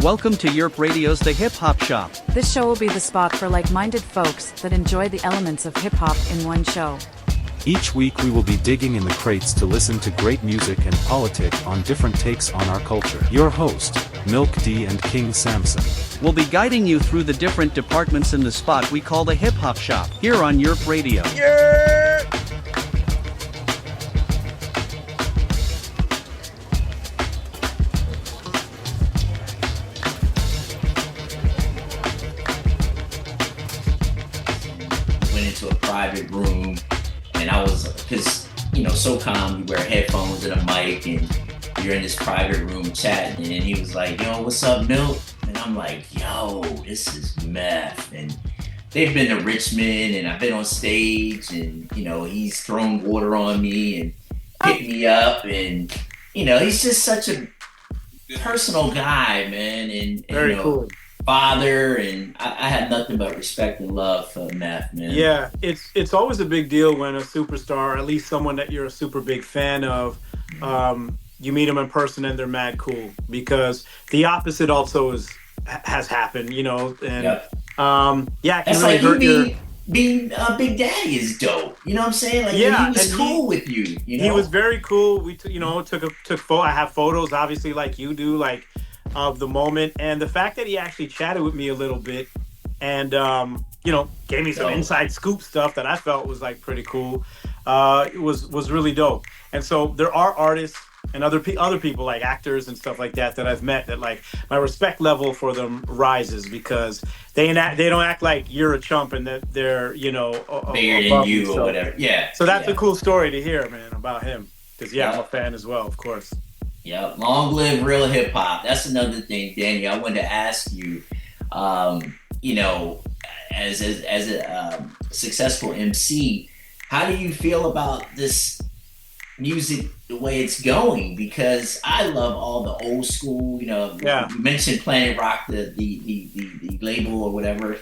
Welcome to Yerp Radio's The Hip Hop Shop. This show will be the spot for like-minded folks that enjoy the elements of hip-hop in one show. Each week we will be digging in the crates to listen to great music and politic on different takes on our culture. Your host, Milk D King Samson. We'll be guiding you through the different departments in the spot we call the Hip Hop Shop, here on Yerp Radio. Went into a private room, and I was, because, SOCOM, you wear headphones and a mic, and you're in this private room chatting, and he was like, yo, what's up, Milk? And I'm like, yo, this is meth. And they've been to Richmond, and I've been on stage, and, he's thrown water on me and picked me up, and, he's just such a personal guy, man, and Very cool. Father, and I had nothing but respect and love for meth, man. Yeah, it's always a big deal when a superstar, or at least someone that you're a super big fan of, you meet them in person and they're mad cool, because the opposite also has happened, and Yep. it can That's really like hurt you being Big Daddy is dope. You know what I'm saying? Like, Yeah, he was and cool with you. He was very cool. We I have photos, obviously, like you do, like, of the moment, and the fact that he actually chatted with me a little bit and gave me some inside scoop stuff that I felt was like pretty cool. It was really dope. And so there are artists and other people, like actors and stuff like that I've met, that, like, my respect level for them rises, because they don't act like you're a chump and that they're bigger than you or whatever. Yeah. So that's a cool story to hear, man, about him, because I'm a fan as well, of course. Yeah, long live real hip hop. That's another thing, Daniel. I wanted to ask you, as a successful MC, how do you feel about this music, the way it's going? Because I love all the old school. You mentioned Planet Rock, the label or whatever.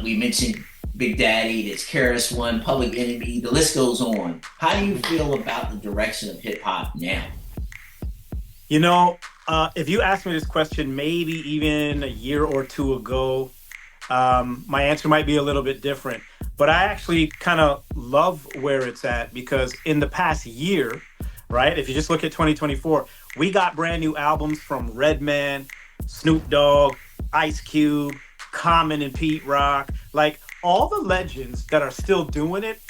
We mentioned Big Daddy, that's Karis One, Public Enemy, the list goes on. How do you feel about the direction of hip hop now? If you asked me this question maybe even a year or two ago, my answer might be a little bit different. But I actually kind of love where it's at, because in the past year, right, if you just look at 2024, we got brand new albums from Redman, Snoop Dogg, Ice Cube, Common and Pete Rock. Like, all the legends that are still doing it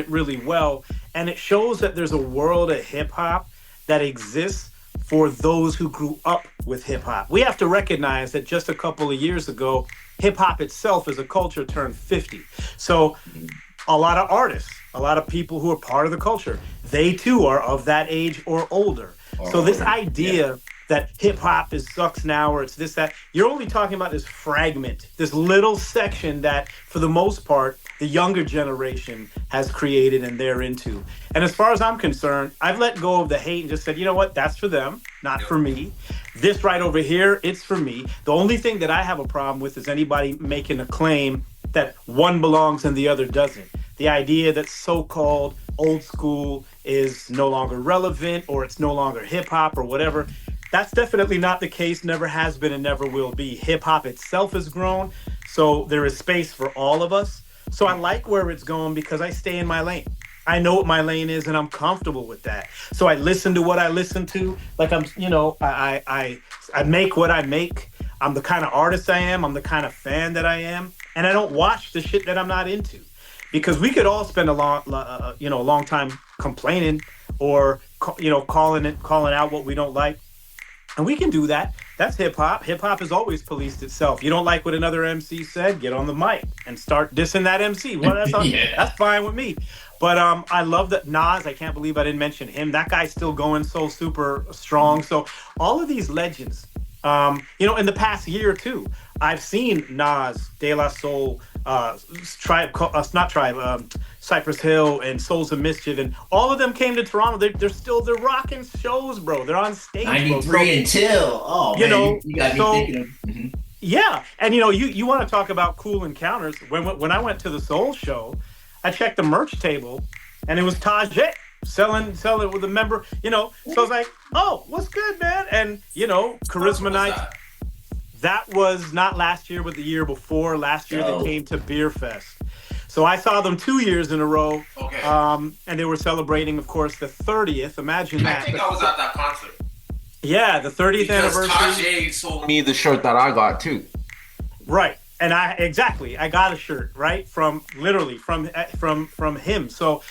really well. And it shows that there's a world of hip hop that exists for those who grew up with hip hop. We have to recognize that just a couple of years ago, hip hop itself as a culture turned 50. So a lot of artists, a lot of people who are part of the culture, they too are of that age or older. So this idea that hip hop sucks now, or it's this, that, you're only talking about this fragment, this little section that, for the most part, the younger generation has created and they're into. And as far as I'm concerned, I've let go of the hate and just said, you know what, that's for them, not for me. This right over here, it's for me. The only thing that I have a problem with is anybody making a claim that one belongs and the other doesn't. The idea that so-called old school is no longer relevant, or it's no longer hip hop or whatever. That's definitely not the case, never has been and never will be. Hip hop itself has grown, so there is space for all of us. So I like where it's going because I stay in my lane. I know what my lane is and I'm comfortable with that. So I listen to what I listen to. Like, I make what I make. I'm the kind of artist I am. I'm the kind of fan that I am. And I don't watch the shit that I'm not into. Because we could all spend a long time complaining or, calling out what we don't like. And we can do that. That's hip hop. Hip hop has always policed itself. You don't like what another MC said, get on the mic and start dissing that MC. Well, that's fine with me. But I love that Nas, I can't believe I didn't mention him. That guy's still going so super strong. So all of these legends, in the past year or two, I've seen Nas, De La Soul, Cypress Hill, and Souls of Mischief, and all of them came to Toronto. They're rocking shows, bro. They're on stage. 93 until you got me thinking of. Mm-hmm. Yeah, and you want to talk about cool encounters. When I went to the Soul show, I checked the merch table, and it was Tajay. selling with a member, So I was like, oh, what's good, man? And Charisma Night. That was not last year, but the year before. Last year they came to Beer Fest. So I saw them 2 years in a row. Okay. And they were celebrating, of course, the 30th. Imagine that. I think I was at that concert. Yeah, the 30th anniversary. Tajay sold me the shirt that I got too. Right. And I got a shirt, right? From him. So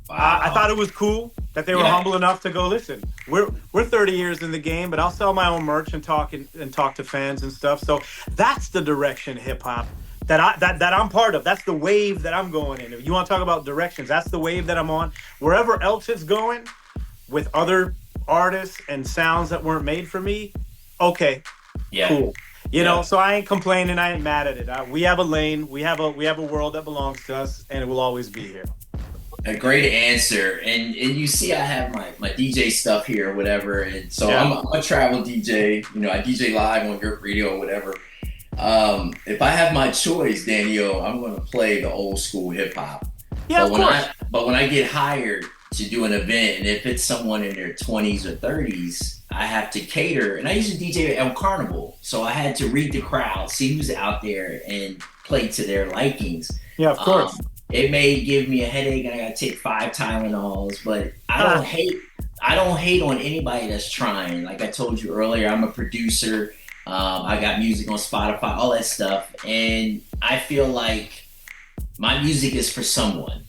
I thought it was cool that they were humble enough to go, listen, we're 30 years in the game, but I'll sell my own merch and talk to fans and stuff. So that's the direction hip hop that I'm part of. That's the wave that I'm going in. If you want to talk about directions, that's the wave that I'm on. Wherever else it's going with other artists and sounds that weren't made for me, okay, cool. So I ain't complaining. I ain't mad at it. We have a lane. We have a world that belongs to us, and it will always be here. A great answer. And you see I have my DJ stuff here or whatever. And so I'm a travel DJ. I DJ live on Europe Radio or whatever. If I have my choice, Daniel, I'm going to play the old school hip hop. Yeah, of course. But when I get hired to do an event, and if it's someone in their 20s or 30s, I have to cater. And I used to DJ at El Carnival, so I had to read the crowd, see who's out there, and play to their likings. Yeah, of course. It may give me a headache, and I got to take 5 Tylenols, but I don't hate on anybody that's trying. Like I told you earlier, I'm a producer. I got music on Spotify, all that stuff, and I feel like my music is for someone.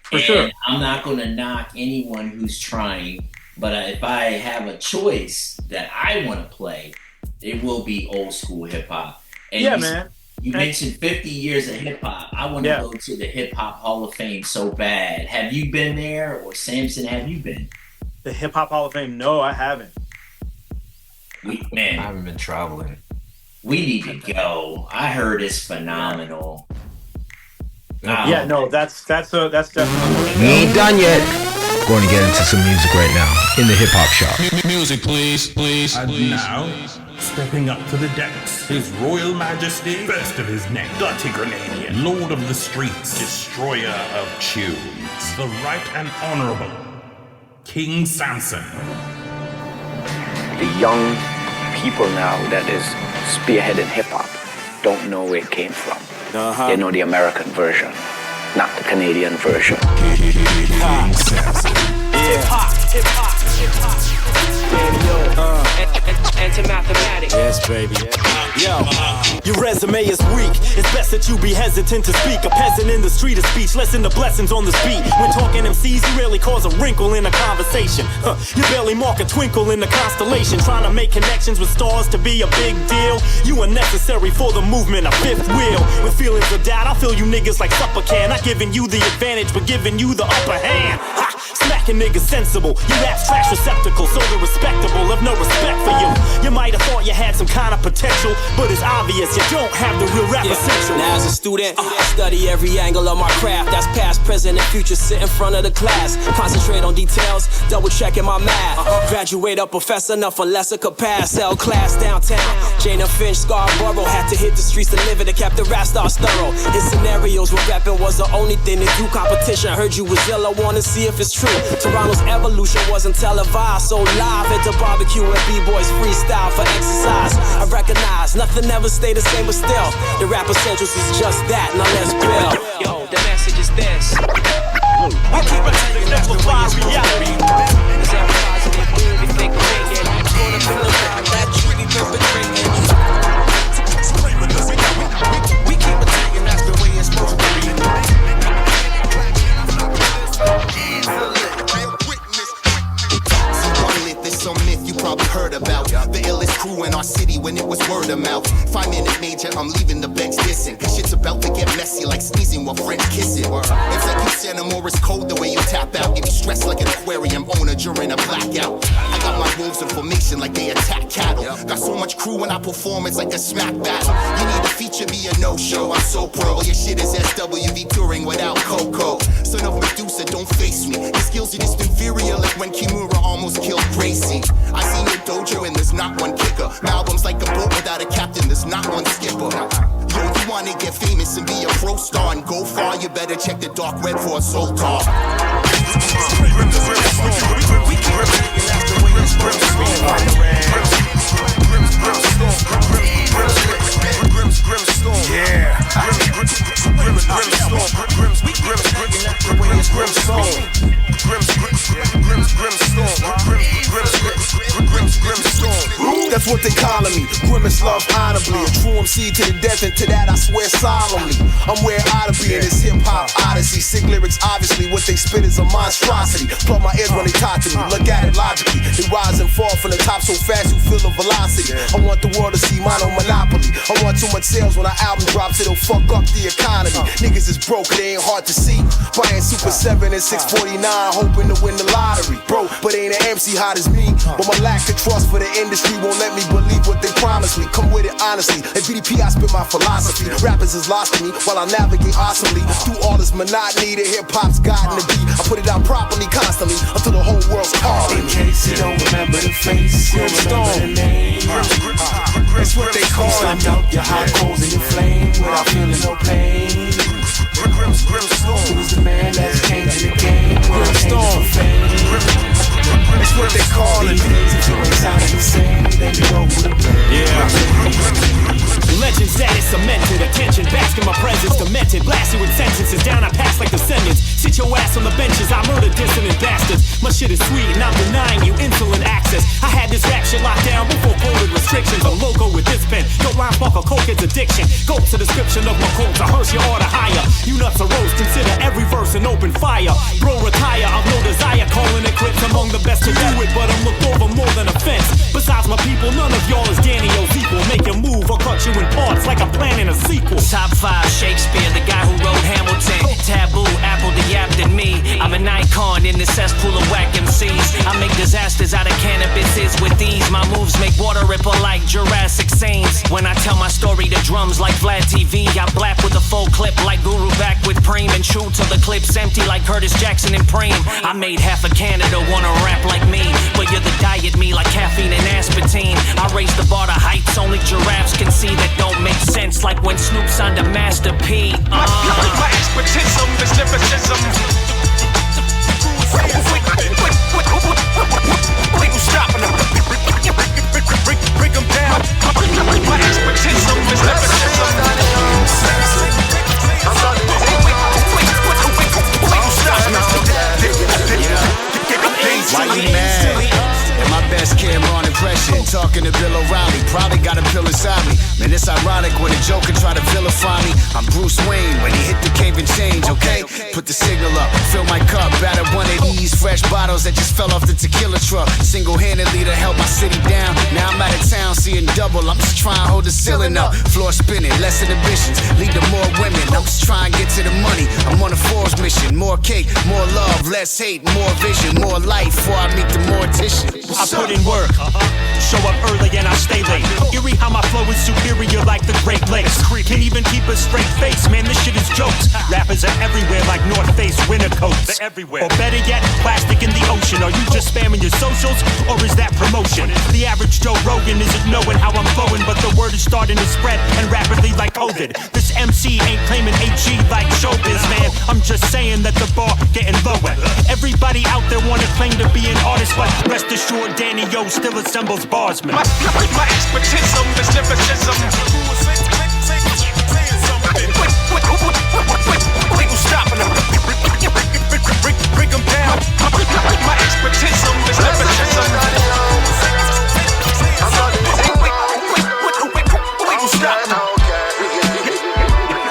For sure. I'm not going to knock anyone who's trying, but if I have a choice that I want to play, it will be old school hip hop. And man. You mentioned 50 years of hip hop. I want to go to the Hip Hop Hall of Fame so bad. Have you been there, or Samson, have you been? The Hip Hop Hall of Fame? No, I haven't. I haven't been traveling. We need to go. I heard it's phenomenal. That's definitely. We ain't done yet. Going to get into some music right now in the hip hop shop. Music, please. And now, stepping up to the decks, His Royal Majesty, best of his neck, the Tigrananian, Lord of the Streets, Destroyer of Tunes, the Right and Honorable King Samson. The young people now that is spearheading hip hop don't know where it came from. They know the American version, not the Canadian version. Anti-mathematics. Yes, baby. Yo, your resume is weak. It's best that you be hesitant to speak. A peasant in the street of speech, listen to blessings on the beat. When talking MCs, you rarely cause a wrinkle in a conversation. You barely mark a twinkle in the constellation. Trying to make connections with stars to be a big deal. You are necessary for the movement, a fifth wheel. With feelings of doubt, I feel you niggas like supper can. Not giving you the advantage, but giving you the upper hand. Ha! Smacking niggas sensible. You rap's trash receptacle, so the respectable have no respect for you. You might have thought you had some kind of potential, but it's obvious you don't have the real rap essential. Now as a student, I study every angle of my craft. That's past, present, and future. Sit in front of the class, concentrate on details, double checking my math. Graduate a professor, nothing lesser could pass. L class downtown, Jana Finch, Scarborough. Had to hit the streets to live it, to kept the rap stars thorough. His scenarios with rapping was the only thing to do. Competition, heard you was ill, I wanna see if it's true. Toronto's evolution wasn't televised, so live at the barbecue and B-boys freestyle for exercise. I recognize nothing ever stay the same, but still the rap essentials is just that. Now let's build. Yo, the message is this. I keep it to the never fly reality. Cause everybody's in the mood, they think I'm thinking. Gonna feel around that treaty perpetrating. We keep it taking, that's the way it's supposed to be. Some myth you probably heard about. The illest crew in our city when it was word of mouth. 5-minute major, I'm leaving the bench dissing. Cause shit's about to get messy like sneezing while friends kissing. It's like you send a Morris code the way you tap out. Get you stressed like an aquarium owner during a blackout. I got my wolves in formation like they attack cattle. Got so much crew when I perform, it's like a smack battle. You need a feature, be a no-show. I'm so pro. Your shit is SWV touring without Coco. Son of Medusa said don't face me. Your skills are just inferior, like when Kimura almost killed Gracie. I seen your dojo and there's not one kicker. My album's like a boat without a captain, there's not one skipper. Yo, you wanna get famous and be a pro star and go far, you better check the dark web for a soul talk. That's what they calling me. Grimace love honorably. A true MC to the death, and to that I swear solemnly. I'm where I ought to be in this hip-hop odyssey. Sick lyrics, obviously, what they spit is a monstrosity. Plug my ears when they talk to me, look at it logically. They rise and fall from the top so fast you feel the velocity. I want the world to see mono monopoly. I want too much sales when our album drops, it'll fuck up the economy. Niggas is broke, it ain't hard to see. Buying Super 7 and 649, hoping to win the lottery. Bro, but ain't an MC hot as me. But my lack of trust for the industry won't let me believe what they promised me. Come with it honestly. At BDP I spit my philosophy. Rappers is lost to me while I navigate awesomely through all this monotony that hip-hop's gotten to be. I put it out properly, constantly, until the whole world's calling. In case you don't remember the face, you remember the name. That's what they call it. Slammed out your hot coals in your flame without feeling no pain. Who's the man that's changing the game? Storm. That's what they call it. If you ain't sounding the same, then you know who to blame. Legend status cemented, attention, bask in my presence, demented. Blast you with sentences, down I pass like descendants. Sit your ass on the benches, I murder dissonant bastards. My shit is sweet and I'm denying you insulin access. I had this rap shit locked down before COVID restrictions. I'm loco with this pen, go rhyme fuck a coke, it's addiction. Go to description of my quotes, I hearse your order higher. You nuts are roast, consider every verse an open fire. Bro retire, I've no desire, calling it quits. Among the best to do it, but I'm looked over more than a fence. Besides my people, none of y'all is Danny O's equal. Make you move or cut you in parts like I'm planning a sequel. Top 5 Shakespeare, the guy who wrote Hamilton. Taboo, Apple the Yap than me. I'm an icon in the cesspool of whack MCs. I make disasters out of cannabises with ease. My moves make water ripple like Jurassic scenes. When I tell my story to drums like Vlad TV, I blap with a full clip like Guru back with Preem, and true till the clip's empty like Curtis Jackson and Preem. I made half of Canada wanna rap like me, but you're the diet me like caffeine and aspartame. I raise the bar to heights only giraffes can see that don't make sense, like when Snoop signed a Master P. My expertism is lyricism. We gon' stop them. Break them down. My expertism is lyricism. We gon' stop them. Why you mad? And my best kid on impression, talking to Bill O'Reilly, probably got a pill inside me. Man, it's ironic when a joker try to vilify me. I'm Bruce Wayne when he hit the cave and change, okay? Put the signal up, fill my cup, batter one of these fresh bottles that just fell off the tequila truck. Single-handedly to help my city down. Now I'm out of town seeing double, I'm just trying to hold the ceiling up. Floor spinning, less inhibitions, lead to more women. I'm just trying to get to the money, I'm on a Forbes mission. More cake, more love, less hate, more vision, more life before I meet the mortician. I put in work, show up early and I stay late. Eerie how my flow is superior like the Great Lakes. Can't even keep a straight face, man, this shit is jokes. Rappers are everywhere like North Face winter coats. They're everywhere. Or better yet, plastic in the ocean. Are you just spamming your socials, or is that promotion? The average Joe Rogan isn't knowing how I'm flowing, but the word is starting to spread and rapidly like COVID. This MC ain't claiming HG like showbiz, man. I'm just saying that the bar getting lower. Everybody out there wanna claim to be an artist, but rest assured Danny O still assembles bars, man. My expertism is lyricism. We gon' stop them. Break them down. My expertism is lyricism. We gon' stop them.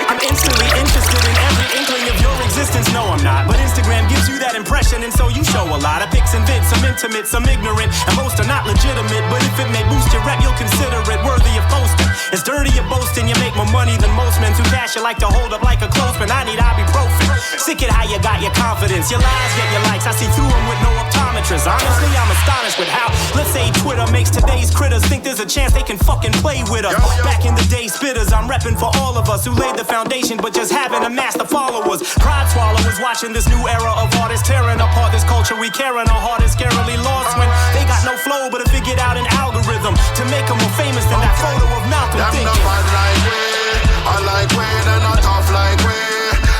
I'm instantly interested in every inkling of your existence. No, I'm not, but Instagram gives you that impression, and so you show a lot of pics and vids. Some intimate, some ignorant, and most are not legitimate. But if it may boost your rep, you'll consider it worthy of posting. It's dirty of boasting, you make more money than most men. Too cash you like to hold up like a clothesman. I need ibuprofen. Sick it how you you got your confidence. Your lies get your likes, I see through them with no optometrist. Honestly, I'm astonished with how, let's say, Twitter makes today's critters think there's a chance they can fucking play with us. Back in the day, spitters, I'm repping for all of us who laid the foundation but just haven't amassed the followers. Pride swallowers watching this new era of artists tearing apart this culture we caring our heart is scarily lost when they got no flow but have figured out an algorithm to make them more famous than that photo of Malcolm thinking. I like way, they're not tough like way.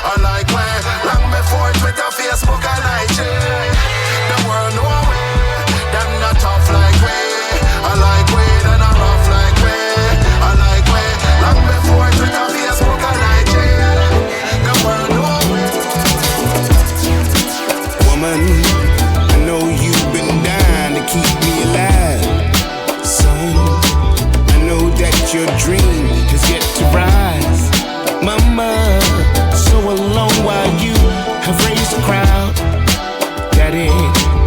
I like way, long before Twitter, Facebook, I like it. The world know way, them not tough like way. I like way, they're not rough like way. I like way, long before Twitter, Facebook, I like it. The world know way. Woman, I know you've been dying to keep me alive. Son, I know that your dream has yet to rise. Mama, so along while you have raised a crowd. Daddy,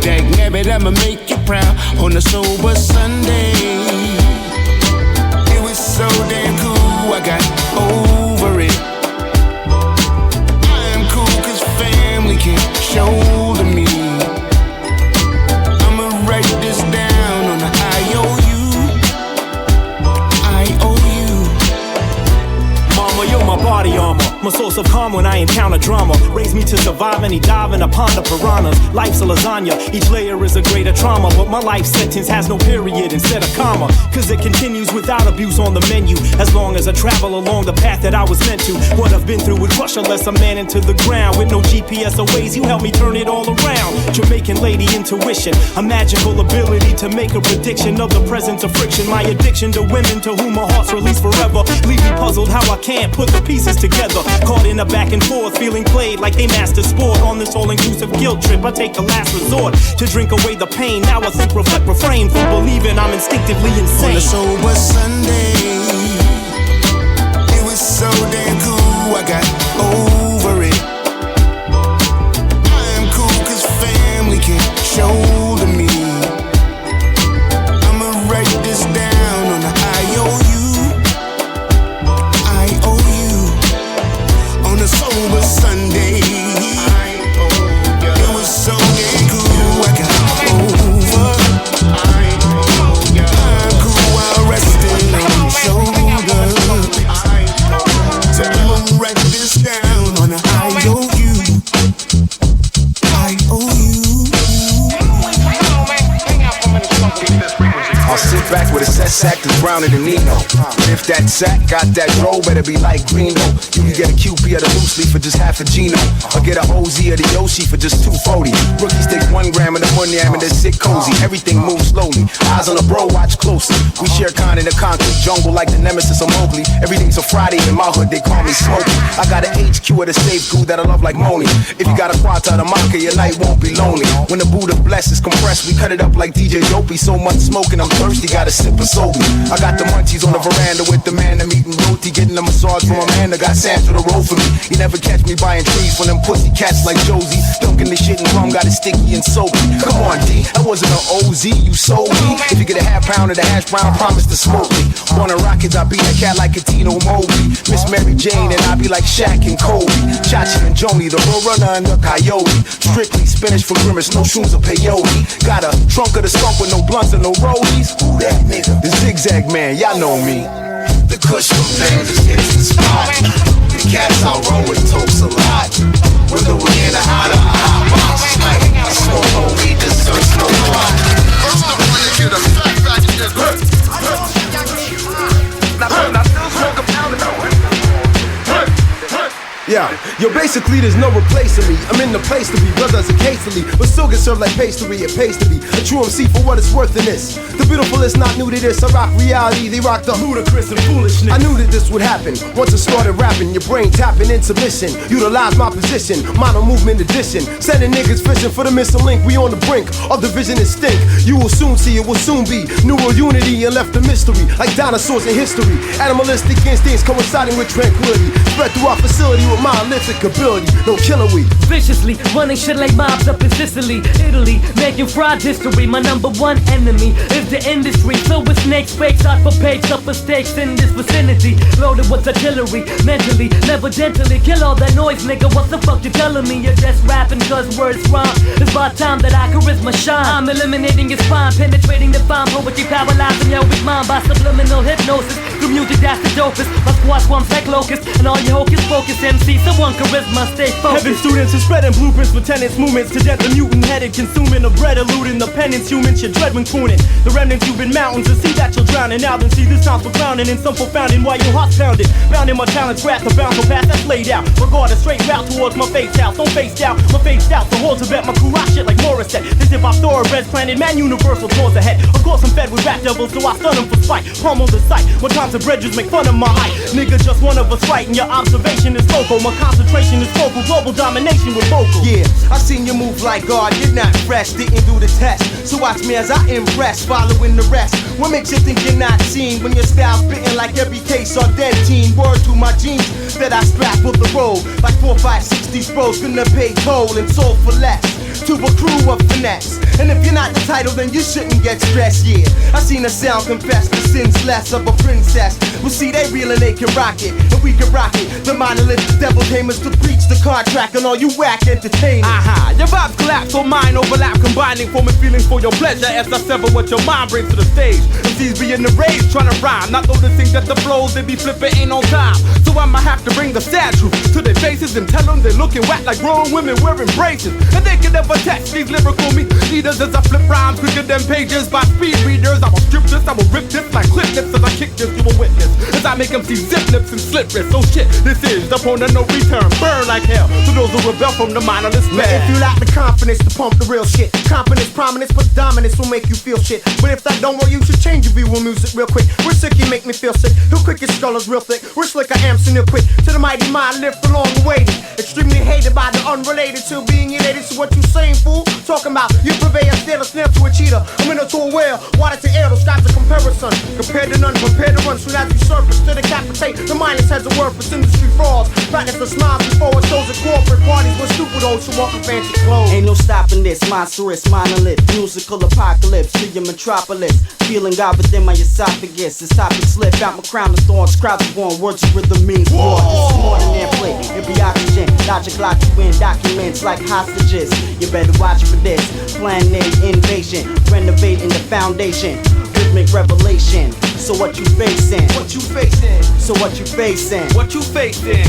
dag nabbit, I'ma make you proud on a sober Sunday. It was so damn cool, I got over it. I am cool cause family can't shoulder me. I'ma write this down on the IOU. Mama, you're my body armor, my source of calm when I encounter drama. Raise me to survive any diving upon the piranhas. Life's a lasagna, each layer is a greater trauma. But my life sentence has no period instead of comma, cause it continues without abuse on the menu. As long as I travel along the path that I was meant to. What I've been through would crush unless I'm man into the ground. With no GPS or ways, you help me turn it all around. Jamaican lady intuition, a magical ability to make a prediction of the presence of friction. My addiction to women to whom my heart's released forever. Leave me puzzled how I can't put the pieces together. Caught in a back and forth, feeling played like they master sport. On this all-inclusive guilt trip, I take the last resort to drink away the pain. Now I think, reflect, refrain from believing I'm instinctively insane. On a sober Sunday, it was so damn cool, I got over it. I am cool cause family can't shoulder me. I'ma write this down on the IOU. On a sober Sunday, it was so damn cool, I got over. I'm cool while resting on your shoulder. So I'ma write this down on the IOU. I'll sit back with a set sack that's browner than Nino. If that sack got that roll, better be like Greeno. You can get a QP of the loose leaf for just half a Gino, or get a OZ of the Yoshi for just 240. Rookies take 1 gram of the money and they sit cozy. Everything moves slowly. Eyes on the bro, watch closely. We share kind in the concrete jungle like the nemesis of Mowgli. Everything's a Friday in my hood, they call me Smokey. I got an HQ of the safe goo that I love like Moni. If you got a quata of the Maka, your night won't be lonely. When the Buddha blesses compressed, we cut it up like DJ Dopey. So much smoking, I'm thirsty, got a sip of Sobe. I got the munchies on the veranda with the man I'm eating roti, getting a massage from a man that got Sam to the roll for me. You never catch me buying trees from them pussy cats like Josie. Dunking the shit in rum, got it sticky and soapy. Come on, D, that wasn't an OZ, you sold me. If you get a half pound of the hash brown, promise to smoke me. Wanna rockets, I beat a cat like Katino Mobley. Miss Mary Jane, and I be like Shaq and Kobe. Chachi and Joni, the road runner and the coyote. Strictly Spanish for grimace, no shoes or peyote. Got a trunk of the skunk with no blunts and no rollies. Who that nigga? The zigzag man, y'all know me. The kush from Vegas hits the spot. The cats I roll with toast a lot. Whether we in a hot or a hot box, I smoke no weed, desserts no pot. First the one to get a fat back and get hurt. Now still smoke a pound of Yeah, yo, basically there's no replacing me. I'm in the place to be, brothers are hastily, but still get served like pastry. It pays to be a true MC for what it's worth in this. The beautiful is not new to this. I rock reality, they rock the ludicrous and foolishness. I knew that this would happen once I started rapping. Your brain tapping in submission, utilize my position, mono movement addition. Sending niggas fishing for the missing link. We on the brink of division and stink. You will soon see it will soon be new world unity and left a mystery like dinosaurs in history. Animalistic instincts coinciding with tranquility, spread through our facility with monolithic ability. ability, no killing we. Viciously running shit like mobs up in Sicily, Italy, making fraud history. My number one enemy is the industry, filled with snakes, fakes, out for pigs, up for stakes in this vicinity. Loaded with artillery, mentally, never gently. Kill all that noise, nigga. What the fuck you telling me? You're just rapping cause words rhyme. It's about time that I charisma shine. I'm eliminating your spine, penetrating the fine poetry, paralyzing your weak mind by subliminal hypnosis. Through music that's the dopest. My squad swarms like locusts, and all your hocus focus MCs. Someone charisma, stay focused. Heaven students are spreading blueprints for tenants, movements to death. The mutant headed, consuming the bread, eluding the penance. Humans, you dread when crooning. The remnants you've been mountains, and see that you're drowning. Now then see this time for clowning, and some for founding while your heart's pounding. Bound in my talents, wrath to bounce, so path that's laid out. Regard a straight route towards my face house. Don't face down, my face out. So hold to bet my crew rock shit like Morris said. This hip hop thoroughbreds planted, man, universal tours ahead. Of course I'm fed with rap devils, so I stun them for spite. Palm on the sight, when times the bridges make fun of my height. Nigga, just one of us right, and your observation is local. My concentration is focal, global domination with vocal. Yeah, I seen you move like God, you're not fresh, didn't do the test. So watch me as I impress, following the rest. What makes you think you're not seen when your style's spitting like every case or dead teen? Word to my jeans that I strap with the road. Like 4, 5, 6 these bros couldn't have paid toll and sold for less. To a crew of finesse. And if you're not the title, then you shouldn't get stressed, yeah. I seen a sound confess the sins less of a princess. Well, see, they real and they can rock it, and we can rock it. The monolith, the devil came us to preach the contract on all you whack entertainers. Aha, your vibes collapse, so mine overlap, combining forming feelings for your pleasure as I sever what your mind brings to the stage. MCs be in the rage, trying to rhyme, not noticing that the flows they be flipping ain't on time. So I'ma have to bring the sad truth to their faces and tell them they're looking whack like grown women wearing braces. And they can never test these lyrical meat eaters as I flip rhymes quicker than pages by speed readers. I will strip this, I will rip this like clip lips as I kick this, you will witness as I make them see zip lips and slip wrists. So shit, this is the point of no return, burn like hell to those who rebel from the mindless man. If you lack the confidence to pump the real shit, confidence, prominence, but dominance will make you feel shit. But if that don't work, you should change your view of music real quick. We're sick, you make me feel sick. Who quick, your skull is real thick. We're slick, I am real quick. To the mighty mind, live for long awaited. Extremely hated by the unrelated to being elated. So what you saying, fool? Talking about you purvey a steal a snare to a cheetah. I'm in a to a whale, water to air, those skies a comparison. Compared to none, prepared to run soon as we surface. To decapitate, the mindless has a word for industry frauds. Practice the smiles before it shows at corporate parties with stupid hoes who walk in fancy clothes. Ain't no stopping this, monstrous, monolith, musical apocalypse to your metropolis. Feeling God within my esophagus. This topic slip out my crown of thorns. Crowds are born, words of rhythm means more. This is more than airplay, it be oxygen. Logic lock you in documents like hostages. You better watch for this. Plan A invasion, renovating the foundation. Rhythmic revelation. So what you facing? What you facing? So what you facing? What you facing?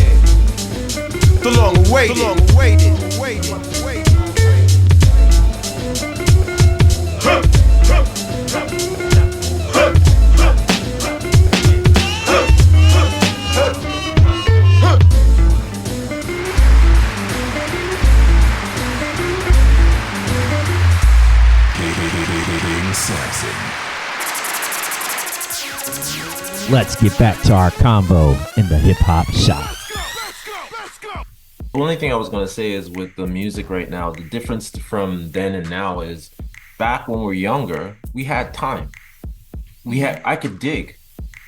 The long awaited. The long awaited. King Samson. Let's get back to our convo in the hip hop shop. The only thing I was going to say is with the music right now, the difference from then and now is back when we were younger, we had time. I could dig.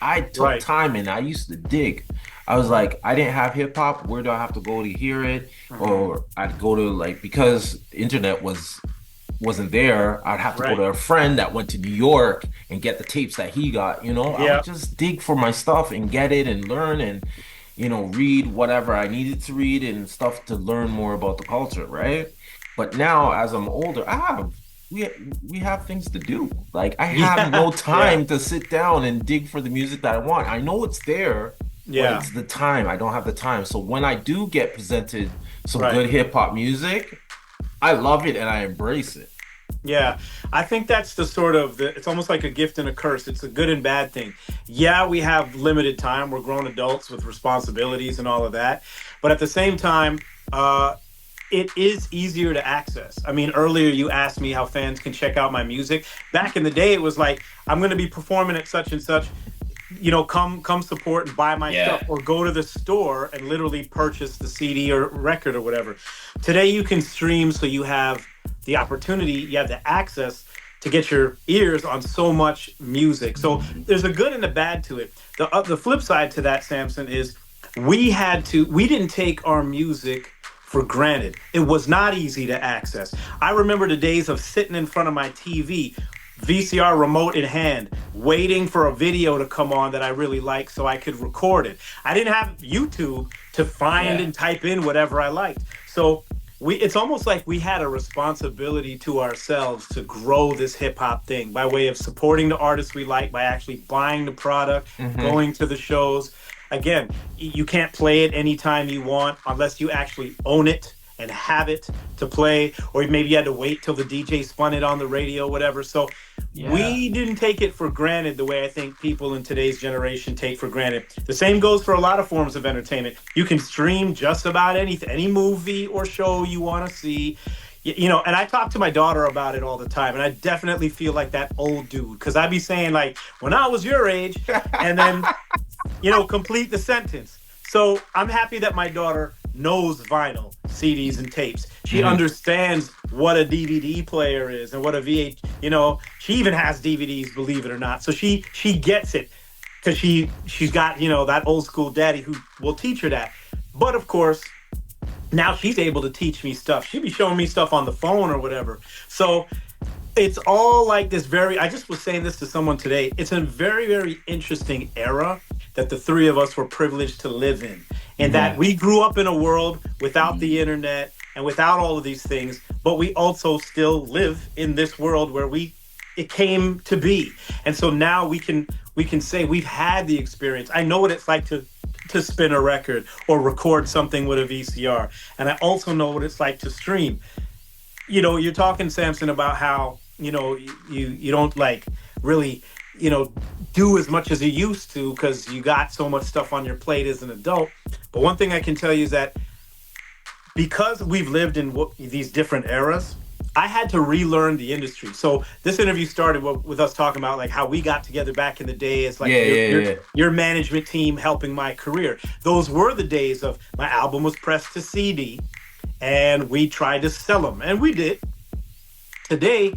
I took time and I used to dig. I was like, I didn't have hip hop. Where do I have to go to hear it? Or I'd go to because the internet wasn't there, I'd have to go to a friend that went to New York and get the tapes that he got, I would just dig for my stuff and get it and learn and, read whatever I needed to read and stuff to learn more about the culture, right? But now, as I'm older, we have things to do. Like, I have no time to sit down and dig for the music that I want. I know it's there, but it's the time. I don't have the time. So when I do get presented some good hip-hop music, I love it and I embrace it. Yeah, I think that's the sort of, it's almost like a gift and a curse. It's a good and bad thing. Yeah, we have limited time. We're grown adults with responsibilities and all of that. But at the same time, it is easier to access. I mean, earlier you asked me how fans can check out my music. Back in the day, it was like, I'm going to be performing at such and such. Come support and buy my stuff, or go to the store and literally purchase the CD or record or whatever. Today you can stream, so you have the opportunity, you have the access to get your ears on so much music. So there's a good and a bad to it. The flip side to that, Samson, is we didn't take our music for granted. It was not easy to access. I remember the days of sitting in front of my TV, VCR remote in hand, waiting for a video to come on that I really liked so I could record it. I didn't have YouTube to find and type in whatever I liked. So it's almost like we had a responsibility to ourselves to grow this hip hop thing by way of supporting the artists we like, by actually buying the product, going to the shows. Again, you can't play it anytime you want unless you actually own it and have it to play, or maybe you had to wait till the DJ spun it on the radio, whatever. So we didn't take it for granted the way I think people in today's generation take for granted. The same goes for a lot of forms of entertainment. You can stream just about anything, any movie or show you want to see. You know, and I talk to my daughter about it all the time, and I definitely feel like that old dude, because I'd be saying, like, when I was your age, and then, you know, complete the sentence. So I'm happy that my daughter knows vinyl, CDs, and tapes. She understands what a DVD player is and what a VH, you know, she even has DVDs, believe it or not. So she gets it because she's got, you know, that old school daddy who will teach her that. But of course, now she's able to teach me stuff. She'd be showing me stuff on the phone or whatever. So it's all like this I just was saying this to someone today. It's a very, very interesting era that the three of us were privileged to live in. And that we grew up in a world without the internet and without all of these things, but we also still live in this world where it came to be. And so now we can say we've had the experience. I know what it's like to spin a record or record something with a VCR. And I also know what it's like to stream. You know, you're talking, Samson, about how, you know, you don't like really, you know, do as much as you used to because you got so much stuff on your plate as an adult. But one thing I can tell you is that because we've lived in these different eras, I had to relearn the industry. So this interview started with us talking about like how we got together back in the day as like your management team helping my career. Those were the days of my album was pressed to CD and we tried to sell them, and we did. Today,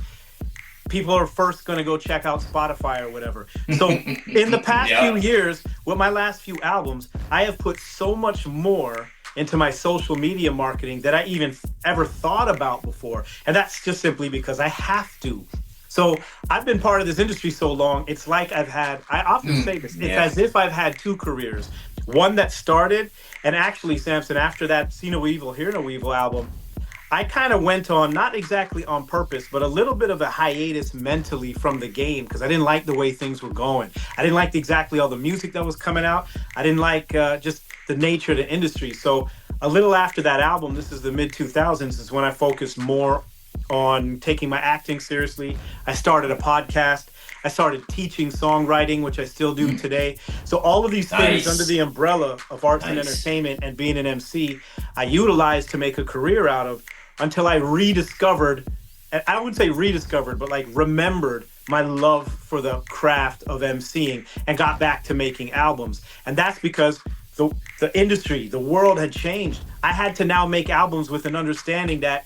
people are first going to go check out Spotify or whatever. So in the past few years, with my last few albums, I have put so much more into my social media marketing that I even ever thought about before. And that's just simply because I have to. So I've been part of this industry so long, it's like I often say this, it's as if I've had two careers. One that started, and actually, Samson, after that See No Evil, Hear No Evil album, I kind of went on, not exactly on purpose, but a little bit of a hiatus mentally from the game because I didn't like the way things were going. I didn't like exactly all the music that was coming out. I didn't like just the nature of the industry. So a little after that album, this is the mid-2000s, is when I focused more on taking my acting seriously. I started a podcast. I started teaching songwriting, which I still do today. So all of these things under the umbrella of arts and entertainment and being an MC, I utilized to make a career out of until I rediscovered, and I wouldn't say rediscovered, but like remembered my love for the craft of MCing and got back to making albums. And that's because the industry, the world had changed. I had to now make albums with an understanding that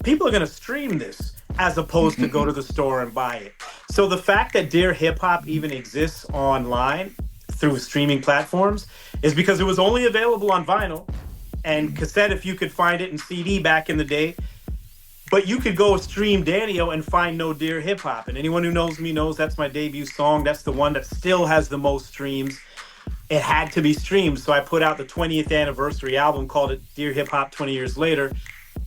people are going to stream this as opposed to go to the store and buy it. So the fact that Dear Hip Hop even exists online through streaming platforms is because it was only available on vinyl and cassette if you could find it, and CD back in the day. But you could go stream Danio and find No Dear Hip Hop. And anyone who knows me knows that's my debut song. That's the one that still has the most streams. It had to be streamed. So I put out the 20th anniversary album, called it Dear Hip Hop 20 Years Later,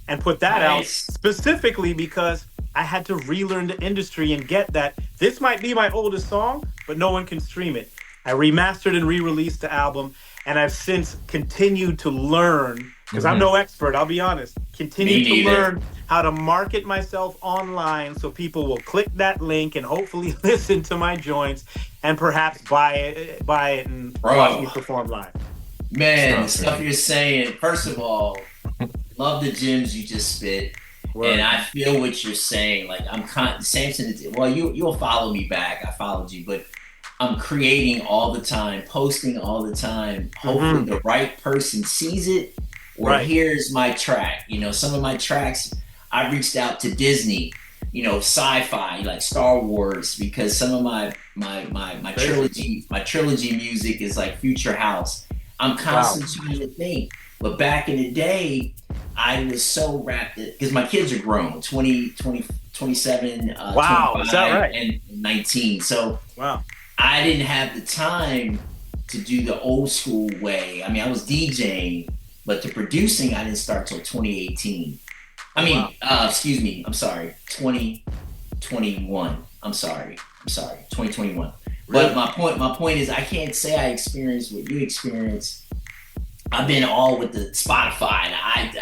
and put that out specifically because I had to relearn the industry and get that this might be my oldest song, but no one can stream it. I remastered and re-released the album, and I've since continued to learn, because I'm no expert, I'll be honest, continue to learn how to market myself online so people will click that link and hopefully listen to my joints and perhaps buy it and watch me perform live. Man, the stuff you're saying, first of all, love the gems you just spit. And I feel what you're saying. Like Samson, well, you'll follow me back. I followed you, but I'm creating all the time, posting all the time. Hopefully the right person sees it or hears my track. You know, some of my tracks, I reached out to Disney, you know, sci-fi, like Star Wars, because some of my trilogy music is like Future House. I'm constantly trying to think. But back in the day, I was so wrapped in, because my kids are grown, 27, Wow, 25, is that right? and 19. So wow, I didn't have the time to do the old school way. I mean, I was DJing, but the producing I didn't start till 2018. I mean, excuse me, I'm sorry, 2021. I'm sorry, 2021. But my point is, I can't say I experienced what you experienced. I've been all with the Spotify, the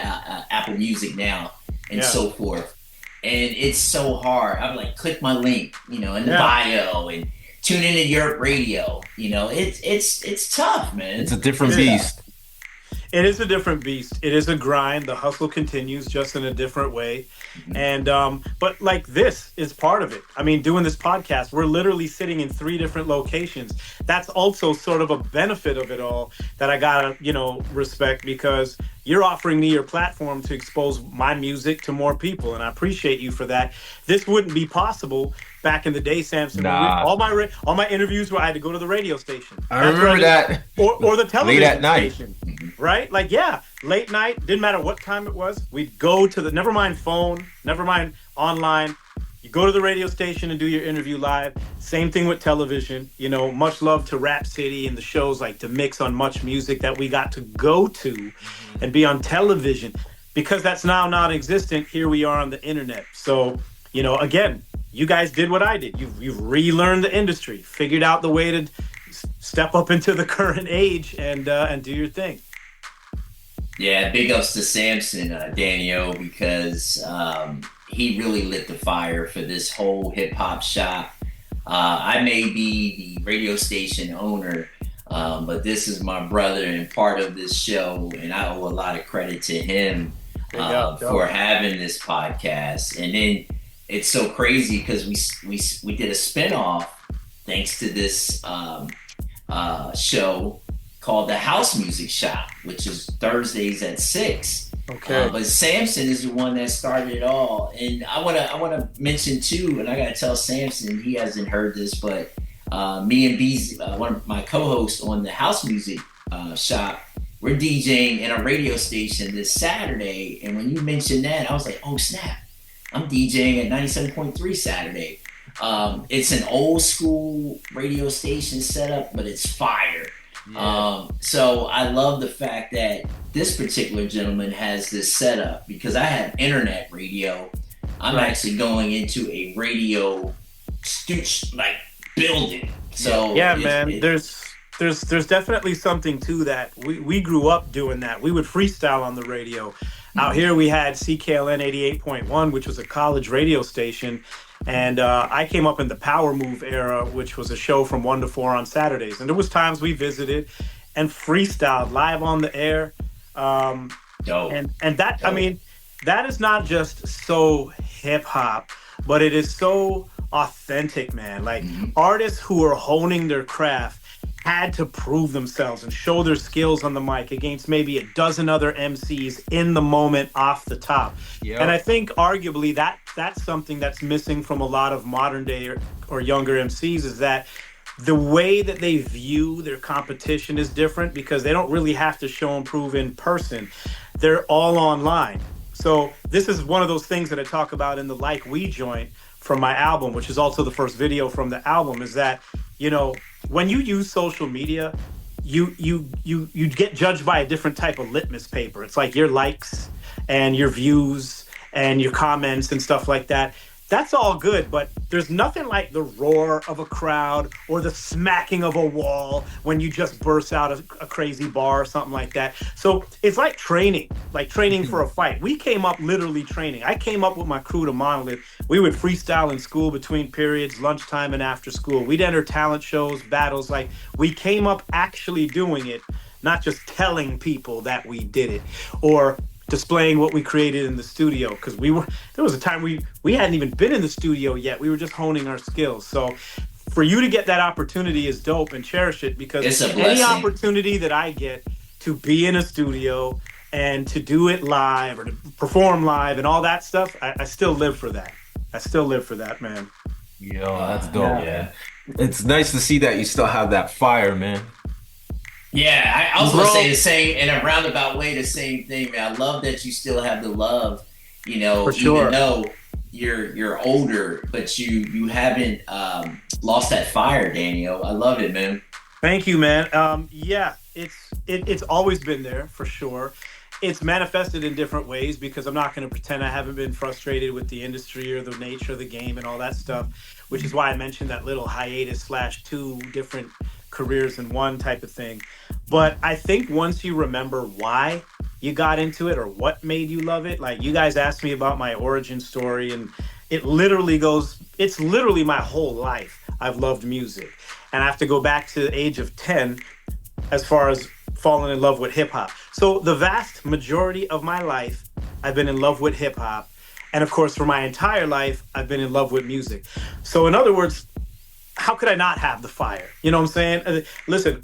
Apple Music now, and so forth. And it's so hard. I'm like, click my link, in the bio, and tune into Europe Radio. It's tough, man. It's a different beast. It is a different beast. It is a grind. The hustle continues, just in a different way. And but like, this is part of it. I mean, doing this podcast, we're literally sitting in 3 different locations. That's also sort of a benefit of it all that I gotta, respect, because you're offering me your platform to expose my music to more people, and I appreciate you for that. This wouldn't be possible back in the day, Samson. Nah. All my interviews where I had to go to the radio station. I remember that. Or the television late at night. station. Right? Like, late night, didn't matter what time it was. We'd go to the, never mind phone, never mind online. You go to the radio station and do your interview live. Same thing with television. Much love to Rap City and the shows like The Mix on Much Music that we got to go to and be on television. Because that's now non-existent, here we are on the internet. So, again, you guys did what I did. You've relearned the industry, figured out the way to step up into the current age and do your thing. Yeah, big ups to Samson, Daniel, because he really lit the fire for this whole hip hop shop. I may be the radio station owner, but this is my brother and part of this show, and I owe a lot of credit to him for having this podcast. And then it's so crazy because we did a spinoff thanks to this show called The House Music Shop, which is Thursdays at 6. Okay. But Samson is the one that started it all. And I wanna mention too, and I gotta tell Samson, he hasn't heard this, but me and Bees, one of my co-hosts on The House Music Shop, we're DJing in a radio station this Saturday. And when you mentioned that, I was like, oh snap, I'm DJing at 97.3 Saturday. It's an old school radio station setup, but it's fire. Yeah. So I love the fact that this particular gentleman has this setup, because I have internet radio. I'm actually going into a radio building. So man, there's definitely something to that. We grew up doing that. We would freestyle on the radio. Out here we had CKLN 88.1, which was a college radio station. And I came up in the Power Move era, which was a show from 1 to 4 on Saturdays. And there was times we visited and freestyled live on the air. And that, I mean, that is not just so hip hop, but it is so authentic, man. Like, artists who are honing their craft had to prove themselves and show their skills on the mic against maybe a dozen other MCs in the moment off the top. Yep. And I think arguably that's something that's missing from a lot of modern day or younger MCs, is that the way that they view their competition is different, because they don't really have to show and prove in person. They're all online. So this is one of those things that I talk about in the Like We joint from my album, which is also the first video from the album, is that, when you use social media, you get judged by a different type of litmus paper. It's like your likes and your views and your comments and stuff like that. That's all good, but there's nothing like the roar of a crowd or the smacking of a wall when you just burst out a crazy bar or something like that. So it's like training for a fight. We came up literally training. I came up with my crew to Monolith. We would freestyle in school between periods, lunchtime and after school. We'd enter talent shows, battles. Like, we came up actually doing it, not just telling people that we did it or displaying what we created in the studio, because there was a time we hadn't even been in the studio yet. We were just honing our skills. So for you to get that opportunity is dope, and cherish it, because any opportunity that I get to be in a studio and to do it live or to perform live and all that stuff, I still live for that. I still live for that, man. Yo, that's dope. Yeah. It's nice to see that you still have that fire, man. Yeah, I was gonna say the same in a roundabout way. The same thing, man. I love that you still have the love. You know, For sure. even though you're older, but you haven't lost that fire, Daniel. I love it, man. Thank you, man. Yeah, it's always been there for sure. It's manifested in different ways because I'm not going to pretend I haven't been frustrated with the industry or the nature of the game and all that stuff, which is why I mentioned that little hiatus / 2 different careers in one type of thing. But I think once you remember why you got into it or what made you love it, like you guys asked me about my origin story, and it's literally my whole life. I've loved music. And I have to go back to the age of 10 as far as falling in love with hip hop. So the vast majority of my life, I've been in love with hip hop. And of course, for my entire life, I've been in love with music. So in other words, how could I not have the fire? You know what I'm saying? Listen,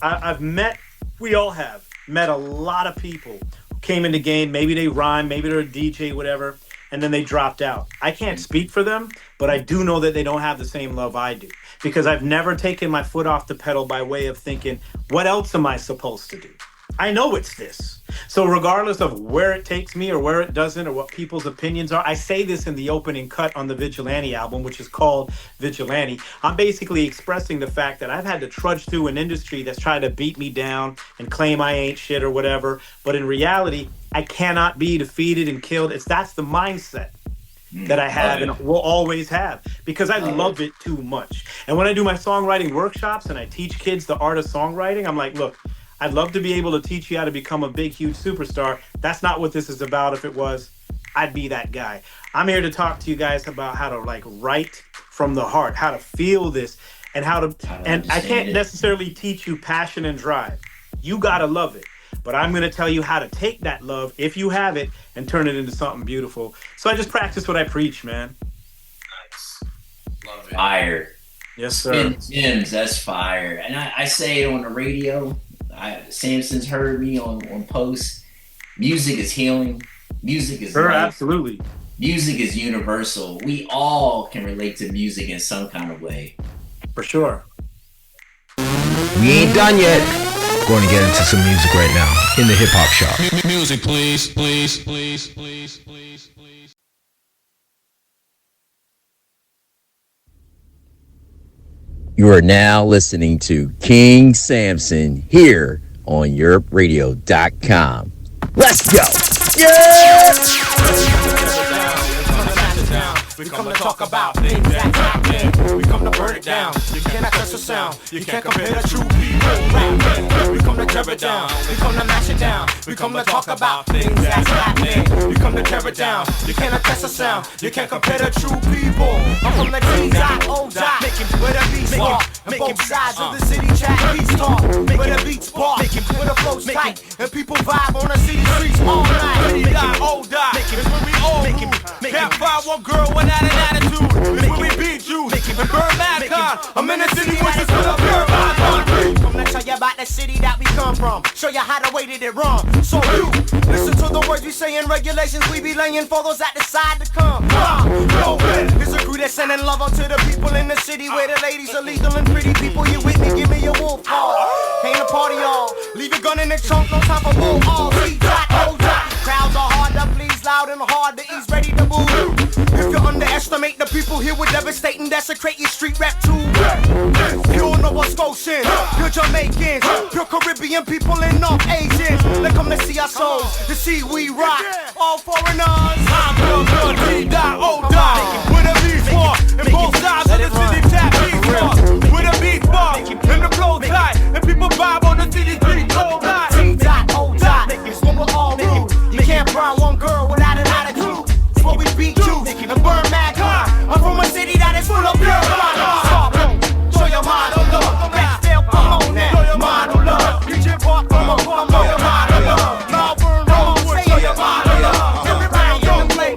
we all have met a lot of people who came in the game. Maybe they rhyme, maybe they're a DJ, whatever, and then they dropped out. I can't speak for them, but I do know that they don't have the same love I do, because I've never taken my foot off the pedal by way of thinking, what else am I supposed to do? I know it's this. So regardless of where it takes me or where it doesn't or what people's opinions are, I say this in the opening cut on the Vigilante album, which is called Vigilante. I'm basically expressing the fact that I've had to trudge through an industry that's tried to beat me down and claim I ain't shit or whatever. But in reality, I cannot be defeated and killed. That's the mindset that I have and will always have, because I love it too much. And when I do my songwriting workshops and I teach kids the art of songwriting, I'm like, look, I'd love to be able to teach you how to become a big, huge superstar. That's not what this is about. If it was, I'd be that guy. I'm here to talk to you guys about how to write from the heart, how to feel this, and and I can't necessarily teach you passion and drive. You gotta love it. But I'm going to tell you how to take that love, if you have it, and turn it into something beautiful. So I just practice what I preach, man. Nice. Love it. Fire. Yes, sir. Gems, that's fire. And I say it on the radio. Samson's heard me on posts. Music is healing. Music is life. Absolutely. Music is universal. We all can relate to music in some kind of way. For sure. We ain't done yet. Going to get into some music right now in the hip hop shop. Music, please, please, please, please, please, please. You are now listening to King Samson here on EuropeRadio.com. Let's go. Yeah! We come to talk about things that happen. We come to burn it down. You cannot touch the sound. You can't compare the true people. We come to tear it down. We come to mash it down. We come to talk about things that's happening. We come to tear it down. You cannot touch the sound. You can't compare the true people. I'm from the toThe, making where the beats walk. And both sides of the city chat beats talk. Where the beats walk. Where the flow's tight. And people vibe on the city streets all night. toThe, it's when we all move. Can't find one girl without an attitude. It's when we beat you and burn Madcon. I'm in the city which is full of pure Madcon. Come to tell you about the city that we come from. Show you how to wait it wrong. So you listen to the words we say in regulations. We be laying for those that decide to come. Yo, here's a crew that's sending love out to the people in the city where the ladies are lethal and pretty people. You with me? Give me your wolf call. Came to party all. Leave your gun in the trunk. No time for bull all. toThe. Crowds are hard to please, loud and hard to ease, ready to move. If you underestimate the people here, we're devastating, desecrate your street rap too. You don't know what's Scotian, pure Jamaicans, pure Caribbean people and North Asians. They come to see our souls, to see we rock, all foreigners. I'm Milk D King, with a beat walk, and both sides of the city tap beat walk. With a beat walk, and the flow tight, and people vibe on the city street all night. toThe, it's what we're all rude. You can't burn one girl without an attitude. It's what we beat you and burn Madcon. I'm from a city that is full of pure blood. Show your mind of love. Backstep, come on now. Mind of love. DJ Park, come on. Show your mind of love. Melbourne, show your mind of love. Everybody in the place.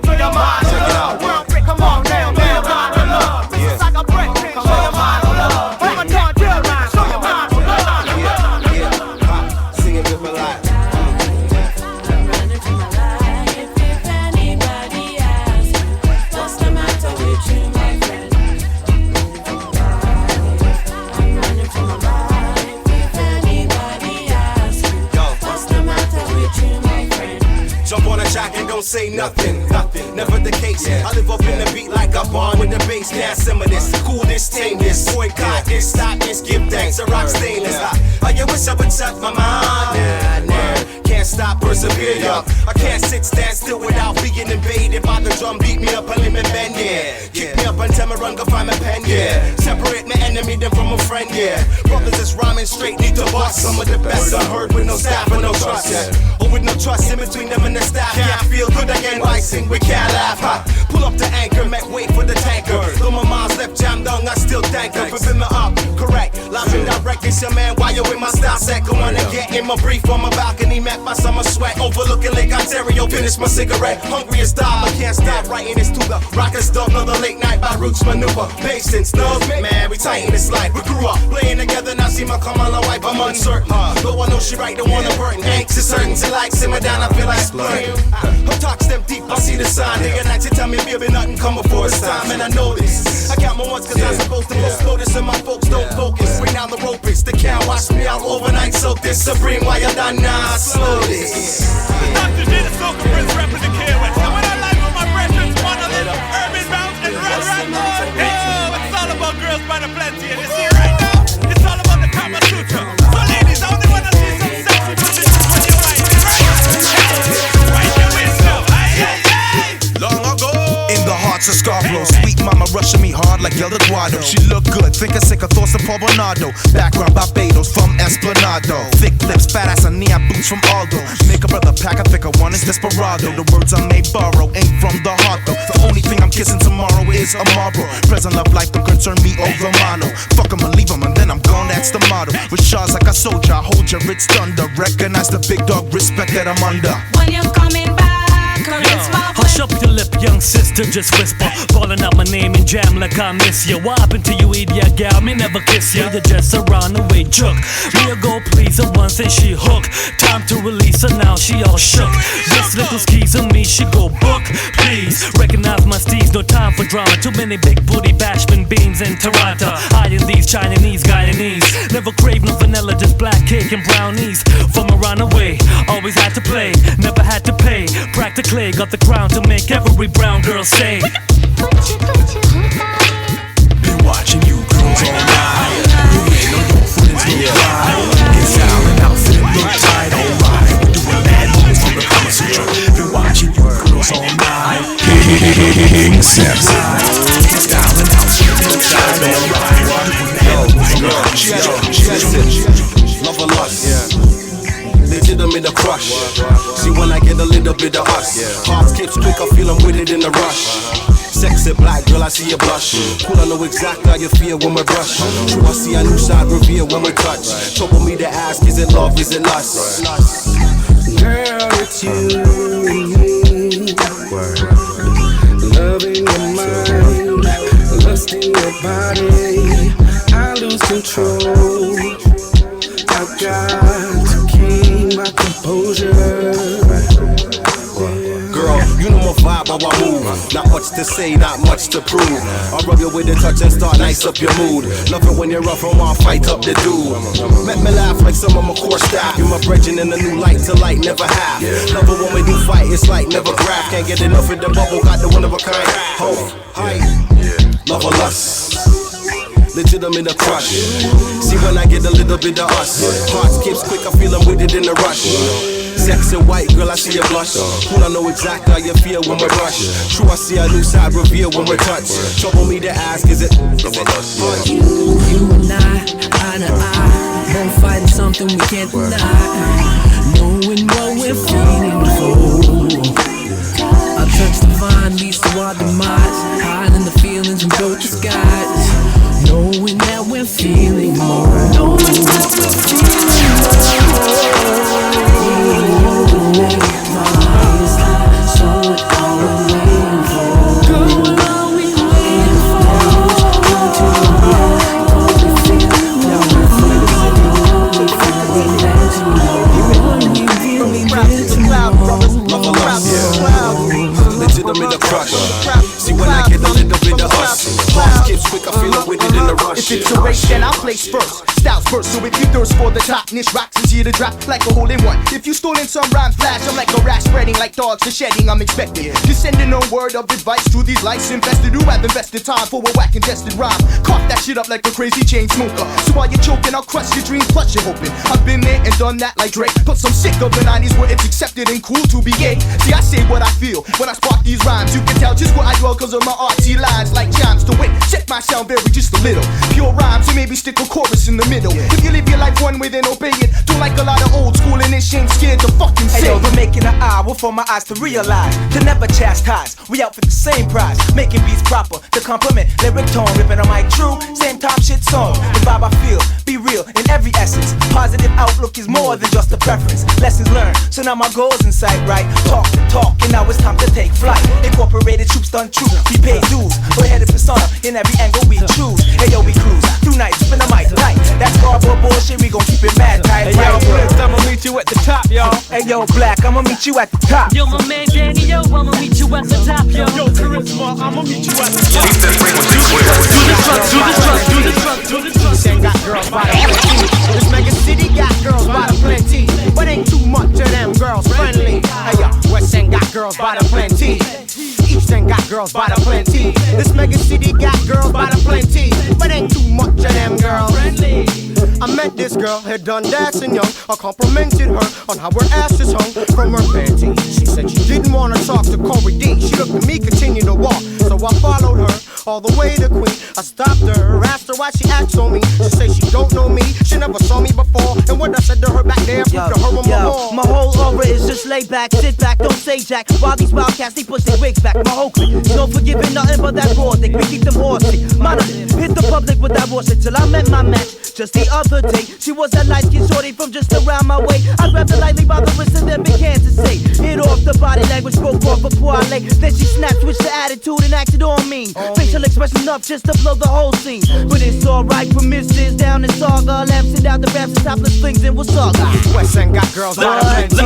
nothing. Never the case. I live up in the beat like a barn with the bass. Now some of this, cool this, tame this, boycott this, stop this, give thanks, a rock stainless. I wish I would shut my mind. Can't stop, persevere, yo. I can't stand still without being invaded by the drum. Beat me up and let me bend, yeah. Kick me up and tell me run, go find my pen, yeah. Separate my enemy then from a friend, yeah. Brothers that's rhyming straight, need to bust. Some of the best I heard with no staff and no trust, yeah. Or with no trust in between them and the staff. Can't feel good again, why sing, we can't laugh, huh? Pull up the anchor, make way for the tanker. Though my mom's left jammed down, I still thank her for picking me up, correct. Live and direct, it's your man, why you in my style set? Go on and get in my brief on my balcony, met by summer sweat. Overlooking Lake Ontario, finish my cigarette. Hungry as dog, I can't stop writing this to the rockers. Dog, another late night by Roots maneuver. Patience, love, man, we tighten this life. We grew up playing together, now see my come on the wife, I'm uncertain. Though I know she right, don't wanna burn. Anxious, certain, till like simmer down, I feel like splurting. Her talks them deep, I see the sign. Nigga, night you tell me, baby, nothing come before it's time. And I know this. I got my ones cause I'm supposed to post notice, and my folks don't focus. Bring down the rope, it's the can't watch me out overnight. Soak this supreme while you're done now. Slow this. Dr. J, the Soca Prince, repping the KOS. And when I live with my brethren, Monolith, Urban Bounce, and Red Rat Lord, it's all about girls by the plenty. And you see right now, it's all about the Kama Sutra. So ladies, I only want to see some sexy positions when you're whining, right? Right your wisdom, Long ago, in the hearts of Scarborough, sweet mama rushing me hard like El Eduardo. She look good, think I sick of thoughts of Paul Bernardo. Background Barbados from Esplanado. Thick lips, fat ass and neon boots from Aldo. Make a brother pack, I think I one is Desperado. The words I may borrow ain't from the heart though. The only thing I'm kissing tomorrow is a marble. Present love life don't concern me over mano. Fuck 'em and leave 'em and then I'm gone, that's the motto. With shards like a soldier, I hold your it's thunder. Recognize the big dog, respect that I'm under. When you're coming back, hush up your lip, young sister, just whisper. Calling out my name and jam like I miss you. What happened to you, idiot gal? Me never kiss you. You're just a runaway jerk. Me a go please her once and she hook. Time to release her now, she all shook. This little skis on me, she go book. Please recognize my steez, no time for drama. Too many big booty bashman beans in Toronto. Hiding these Chinese Guyanese. Never crave no vanilla, just black cake and brownies. From a runaway, always had to play, never had to pay. Practically got the crown to make every brown girl say. Been watching you girls all night. You ain't no friends, no pride. Get silent, outfit look tight, alright. We're doing mad moves from the Kama Sutra. Been watching you girls all night. King Samson. Get silent, outfit look tight, alright. We're doing mad moves from the Kama Sutra. Love or lust, legitimate a crush. See when I get a little bit of us. Heart skips quick, I feel I'm with it in a rush. Sexy black girl, I see you blush. Cool, I know exactly how you feel when we brush. True, I see a new side reveal when we touch. Trouble me to ask, is it love, is it lust? Girl, it's you. Loving your mind, lusting your body. I lose control. I got to keep my composure. Girl, you know my vibe, how I move. Not much to say, not much to prove. I'll rub you with a touch and start nice up your mood. Love it when you're rough and want fight up the dude. Make me laugh like some of my core staff. You my brethren in a new light to light, never half. Love it when we do fight, it's like never graph. Can't get enough of the bubble, got the one of a kind. Home, height, love or lust. Legitimate a crush. See when I get a little bit of us. Heart skips quick, I feel I'm with it in a rush. Sexy white girl, I see you blush. Cool, I know exactly how you feel when we rush. True, I see a new side reveal when we touch. Trouble me to ask, is it us? You and I, eye to eye, both fighting something we can't deny. Knowing what we're feeling for. Our touch divine leads to our demise. Hiding the feelings in both disguise. Knowing that we're feeling more. Knowing that we're feeling legitimate a crush. See when I get a little bit of us. Heart skips quick, I feel it with it in the rush. If it's a race, then I'll place first. Styles first, so if you thirst for the topness, rocks is here to drop like a hole in one. If you stolen some rhyme flash, I'm like a rat spreading like dogs to shedding. I'm expecting just sending a word of advice to these lights invested who have invested time for a whack congested rhyme. Cough that shit up like a crazy chain smoker. So while you're choking, I'll crush your dreams, plus you're hoping. I've been there and done that like Drake. Plus I'm sick of the 90s where it's accepted and cool to be gay. See, I say what I feel when I spark these rhymes. You can tell just where I dwell cause of my artsy lines like chimes to wit. Check my sound vary just a little. Pure rhymes, so maybe stick a chorus in the middle. If you live your life one way, then obey it. Don't like a lot of old school and this ain't scared to fucking say. Hey yo, we're making an hour for my eyes to realize, to never chastise. We out for the same prize, making beats proper, to compliment lyric tone, ripping a mic true, same time shit song. The vibe I feel, be real in every essence. Positive outlook is more than just a preference. Lessons learned, so now my goals in sight, right? Talk the talk, and now it's time to take flight. Incorporated troops done true, we pay dues. We're headed persona in every angle we choose. Hey yo, we cruise through nights, spin the mic tight. That's cardboard bullshit, we gon' keep it mad tight. Hey yo, Blitz, I'ma meet you at the top, y'all. Hey yo, Black, I'ma meet you at the top. Yo, my man Danny, yo, I'ma meet you at the top, yo. Yo, Charisma, I'ma meet you at the top. Do the truck. This ain't got girls by the plenty. This mega city got girls by the plenty. But ain't too much of them girls friendly. Hey yo, West End got girls by the plenty. East End got girls by the plenty. This mega city got girls by the plenty. But ain't too much of them girls friendly. I met this girl, had done dancing young. I complimented her on how her ass is hung from her panties. She said she didn't want to talk to Corey D. She looked at me, continued to walk. So I followed her all the way to Queen. I stopped her, asked her why she acts on me. She said she don't know me, she never saw me before. And what I said to her back there, proved to her on my wall. My whole aura is just lay back, sit back, don't say jack. While these wildcats, they push their wigs back. My whole clique, no forgiving nothing but that raw thing. We keep them horsey. Monolith, hit the public with that raw shit till I met my match. Just the other day, she was a light-skinned shorty from just around my way. I grabbed her lightly by the wrist and then began to say, hit off the body language, spoke off a parlay. Then she snapped, switched the attitude and acted on me. Facial expression up just to blow the whole scene. But it's alright, permissions down in Saga. Lamps it out the raps and topless flings in Wasaga. West End got girls by the plenty.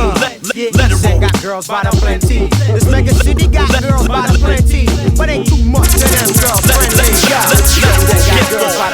East End got girls by the plenty. This mega city got girls by the plenty. But ain't too much of them girls friendly.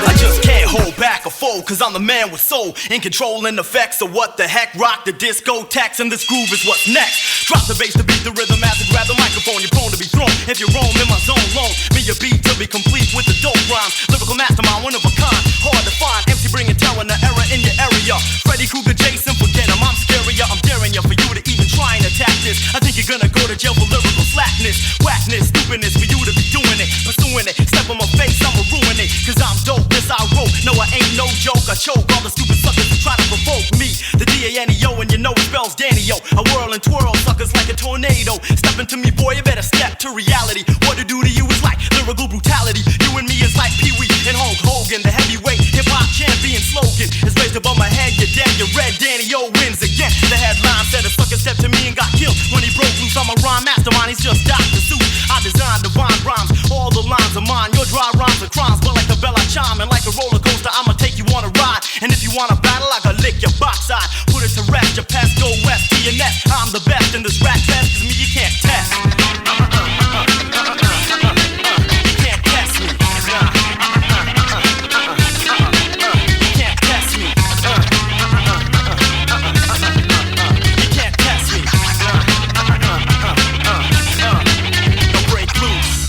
I just can't hold back or fold, cause I'm the man with soul, in control and effects. So what the heck, rock the disco tax, and this groove is what's next. Drop the bass to beat the rhythm as I grab the microphone. You're prone to be thrown if you roam in my zone alone. Me a beat to be complete with the dope rhymes. Lyrical mastermind, one of a kind, hard to find. MC bringing terror, the error in your area. Freddy Krueger, Jason, forget him, I'm scarier. I'm daring you for you to even try and attack this. I think you're gonna go to jail for lyrical slackness, whackness, stupidness for you to be doing it, pursuing it. Step on my face, I'ma ruin it, cause I'm dope, this I wrote. No, I ain't no joke, I choke all the stupid suckers who try to provoke me. The D-A-N-E-O, and you know it spells Danny-O. I whirl and twirl suckers like a tornado. Step into me, boy, you better step to reality. What to do to you is like lyrical brutality. You and me is like Pee-wee and Hulk Hogan. The heavyweight hip-hop champion slogan is raised above my head, you're dead, you're red. Danny-O wins again. The headline said a sucker stepped to me and got killed. When he broke loose, I'm a rhyme mastermind, he's just Dr. Seuss. I designed divine rhymes, all the lines are mine. Your dry rhymes are crimes, but like the bell I chime. And like a roller coaster, I'ma take you on a ride. And if you wanna battle, I can lick your backside. Put it to rest, your past go west to your nest. I'm the best in this rap fest, cause me you can't test. You can't test me. You can't test me. You can't test me. Don't break loose.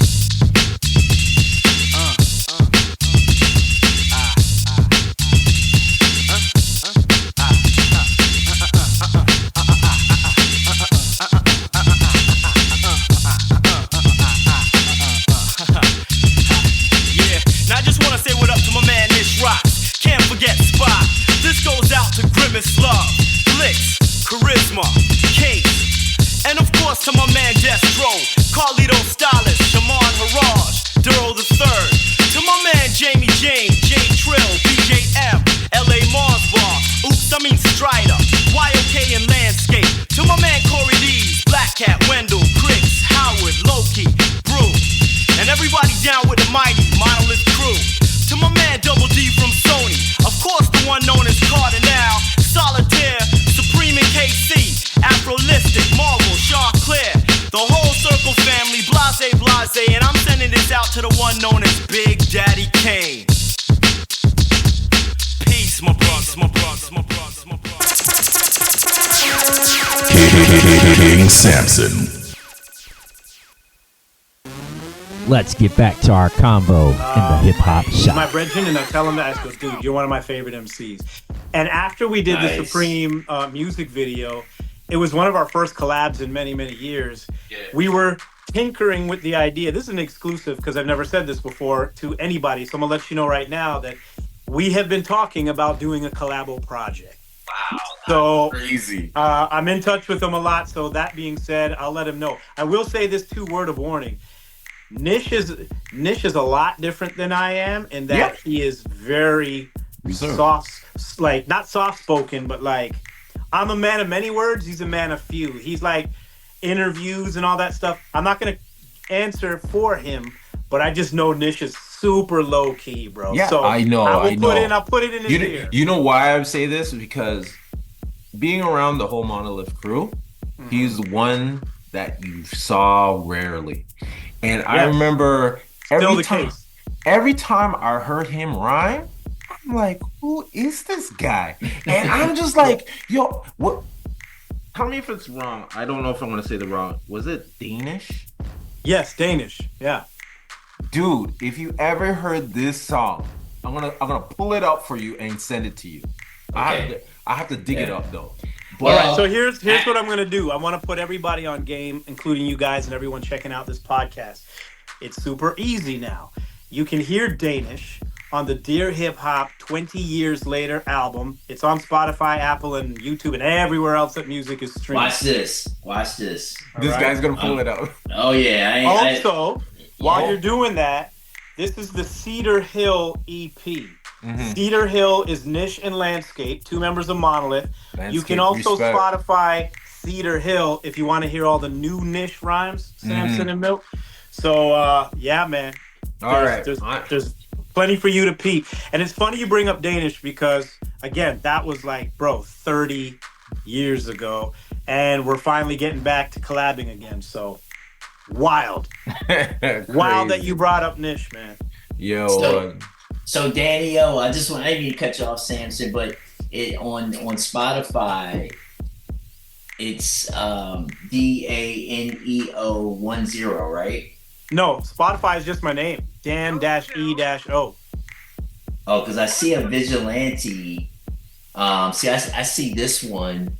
Love, Blitz, Charisma, Case, and of course to my man Destro, Carlito Stylist, Shaman Haraj, Duro the Third, to my man Jamie James, J Trill, BJM, LA Mars Bar, Oops, I mean Strider, YOK and Landscape, to my man Corey D's, Black Cat, Wendell, Chris, Howard, Loki, Brew, and everybody down with the mighty Monolith crew, to my man Double D from Sony, of course the one known as Cardinal, Solitaire, Supreme and KC, Afrolistic, Marvel, Shaw Claire, the whole Circle family, blase, and I'm sending this out out to the one known as Big Daddy Kane. Peace, my brothers, my brothers, my brothers, my brothers. King Samson. Let's get back to our convo in the hip hop shop. My brethren, and I tell him that I go, dude, you're one of my favorite MCs. And after we did the Supreme music video, it was one of our first collabs in many, many years. Yeah. We were tinkering with the idea. This is an exclusive because I've never said this before to anybody. So I'm gonna let you know right now that we have been talking about doing a collabo project. Wow, so crazy. I'm in touch with him a lot. So that being said, I'll let him know. I will say this word of warning. Nish is a lot different than I am in that he is very soft, like not soft spoken, but like I'm a man of many words. He's a man of few. He's like interviews and all that stuff. I'm not gonna answer for him, but I just know Nish is super low key, bro. Yeah, so I know. I'll put it in his ear. You know why I say this? Because being around the whole Monolith crew, he's the one that you saw rarely. And I remember every time I heard him rhyme, I'm like, who is this guy? And I'm just like, yo, what? Tell me if it's wrong. I don't know if I'm gonna say the wrong. Was it Danish? Yes, Danish. Yeah. Dude, if you ever heard this song, I'm gonna pull it up for you and send it to you. Okay. I have to dig it up though. All right, so here's what I'm going to do. I want to put everybody on game, including you guys and everyone checking out this podcast. It's super easy now. You can hear Danish on the Dear Hip Hop 20 Years Later album. It's on Spotify, Apple, and YouTube, and everywhere else that music is streamed. Watch this. This guy's going to pull it up. Oh, yeah. While you're doing that, this is the Cedar Hill EP. Cedar Hill is Nish and Landscape, two members of Monolith. You can also Spotify Cedar Hill if you want to hear all the new Nish rhymes, Samson and Milk. So, yeah, man. There's plenty for you to peep. And it's funny you bring up Danish because, again, that was like, 30 years ago. And we're finally getting back to collabing again. So, wild. Wild that you brought up Nish, man. Yo, So Danny O, I didn't mean to cut you off, Samson, but it on Spotify, it's DANEO10, right? No, Spotify is just my name, Dan-E-O. Oh, because I see a vigilante. I see this one.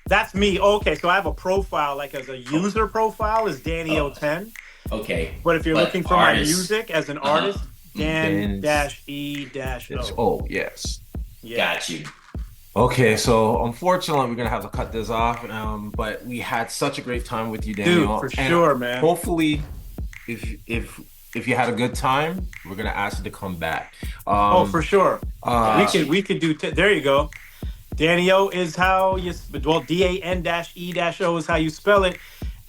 That's me. Okay, so I have a profile, like as a user profile is DannyO10. Okay. But if you're looking for my music as an artist, Dan-E-O. Oh, yes. Yeah. Got you. Okay, so unfortunately we're gonna have to cut this off. But we had such a great time with you, Daniel. Dude, for sure, man. Hopefully, if you had a good time, we're gonna ask you to come back. For sure. We could do. There you go. Danny O is how you. Well, DAN-E-O is how you spell it.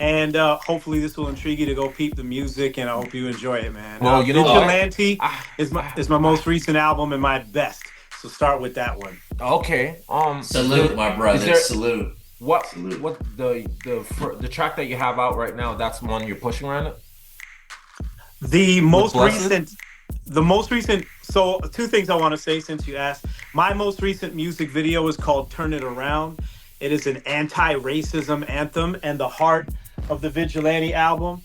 And hopefully this will intrigue you to go peep the music, and I hope you enjoy it, man. Well, you know Vigilante is my most recent album and my best. So start with that one. Okay. Salute, my brother. Salute. What Salute. What the track that you have out right now? That's the one you're pushing right now. The most recent. So two things I want to say since you asked. My most recent music video is called "Turn It Around." It is an anti-racism anthem and the heart of the Vigilante album.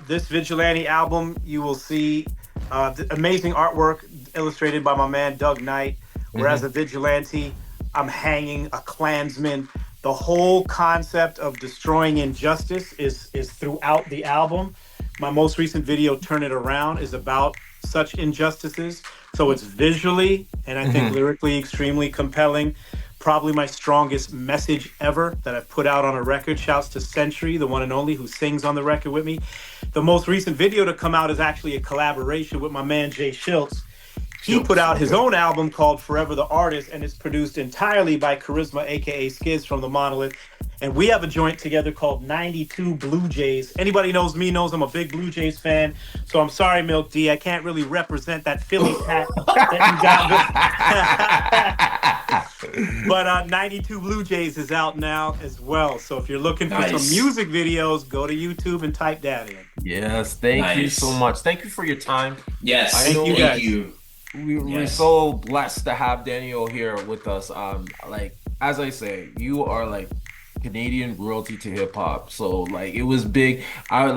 This Vigilante album, you will see the amazing artwork illustrated by my man Doug Knight. Whereas a vigilante, I'm hanging a Klansman. The whole concept of destroying injustice is throughout the album. My most recent video, Turn It Around, is about such injustices. So it's visually and I think lyrically extremely compelling. Probably my strongest message ever that I've put out on a record. Shouts to Century, the one and only, who sings on the record with me. The most recent video to come out is actually a collaboration with my man Jay Schultz. He put out his own album called Forever the Artist, and it's produced entirely by Charisma, aka Skiz from the Monolith. And we have a joint together called 92 Blue Jays. Anybody knows me knows I'm a big Blue Jays fan. So I'm sorry, Milk D, I can't really represent that Phillies hat that you got. But 92 Blue Jays is out now as well. So if you're looking for some music videos, go to YouTube and type that in. Yes, thank you so much. Thank you for your time. Yes, thank you. We're so blessed to have Daniel here with us. Like as I say, you are like Canadian royalty to hip hop. So like it was big. I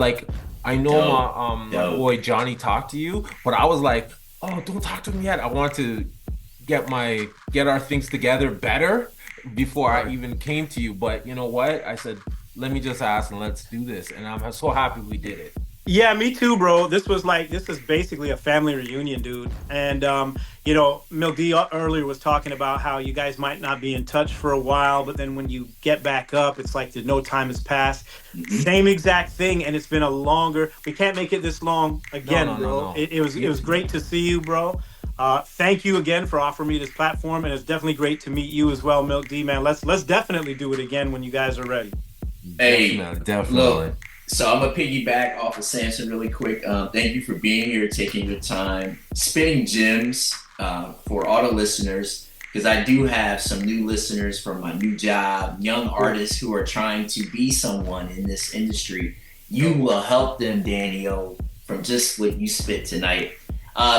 know my boy Johnny talked to you, but I was like, oh, don't talk to him yet. I want to get our things together better before I even came to you. But you know what? I said, let me just ask and let's do this. And I'm so happy we did it. Yeah, me too, bro. This is basically a family reunion, dude. And, Milk D earlier was talking about how you guys might not be in touch for a while, but then when you get back up, it's like no time has passed. Same exact thing. And it's been we can't make it this long again, bro. No. It was great to see you, bro. Thank you again for offering me this platform. And it's definitely great to meet you as well, Milk D, man. Let's definitely do it again when you guys are ready. Hey, definitely. Look, so I'm gonna piggyback off of Samson really quick. Thank you for being here, taking your time, spitting gems for all the listeners, because I do have some new listeners from my new job, young artists who are trying to be someone in this industry. You will help them, Daniel, from just what you spit tonight.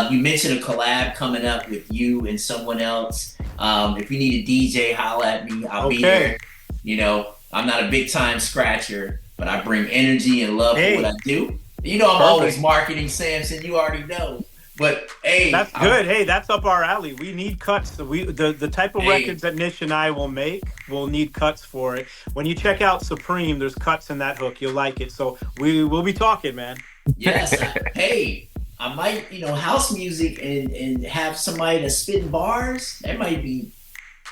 You mentioned a collab coming up with you and someone else. If you need a DJ, holla at me. I'll be there. You know, I'm not a big time scratcher, but I bring energy and love for what I do. You know, I'm always marketing, Samson. You already know. But hey, that's good. Hey, that's up our alley. We need cuts. The type of records that Nish and I will make, we'll need cuts for it. When you check out Supreme, there's cuts in that hook. You'll like it. So we will be talking, man. Yes. Hey, I might, house music and have somebody that's spitting bars. That might be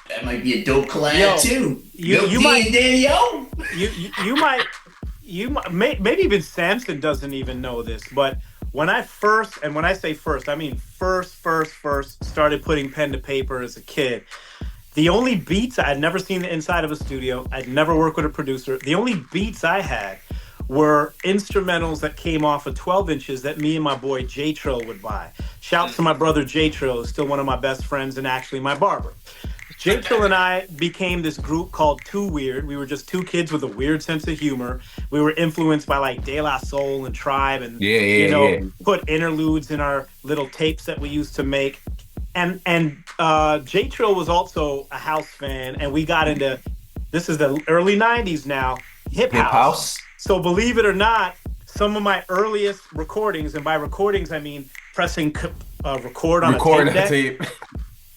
a dope collab too. You might, Daniel. You might, maybe even Samson doesn't even know this, but when I first, and when I say first, I mean first started putting pen to paper as a kid, the only beats, I'd never seen the inside of a studio, I'd never worked with a producer, the only beats I had were instrumentals that came off of 12 inches that me and my boy J Trill would buy. Shouts to my brother J Trill, who's still one of my best friends and actually my barber. J Trill and I became this group called Too Weird. We were just two kids with a weird sense of humor. We were influenced by like De La Soul and Tribe and put interludes in our little tapes that we used to make. And J Trill was also a house fan, and we got into, this is the early 90s now, hip house. So believe it or not, some of my earliest recordings, and by recordings I mean pressing record on a tape deck,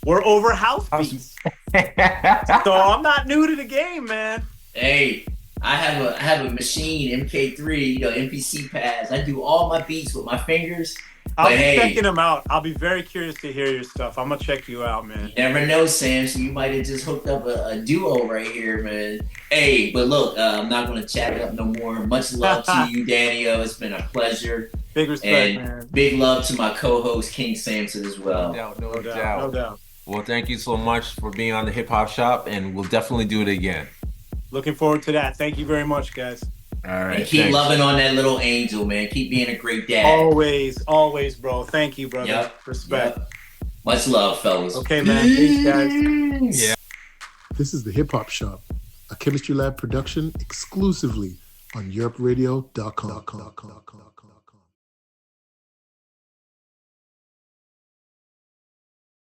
were over house beats. So I'm not new to the game, man. Hey, I have a machine, MK3, MPC pads. I do all my beats with my fingers. I'll be checking them out. I'll be very curious to hear your stuff. I'm gonna check you out, man. You never know, Sam. So you might have just hooked up a duo right here, man. Hey, but look, I'm not gonna chat it up no more. Much love to you, Daniel. It's been a pleasure. Big respect, man. Big love to my co-host King Samson as well. No doubt. Well, thank you so much for being on the Hip Hop Shop, and we'll definitely do it again. Looking forward to that. Thank you very much, guys. All right. And keep loving on that little angel, man. Keep being a great dad. Always, bro. Thank you, brother. Yep. Respect. Yep. Much love, fellas. Okay, man. Peace, guys. Yeah. This is the Hip Hop Shop, a Chemistry Lab production exclusively on EuropeRadio.com.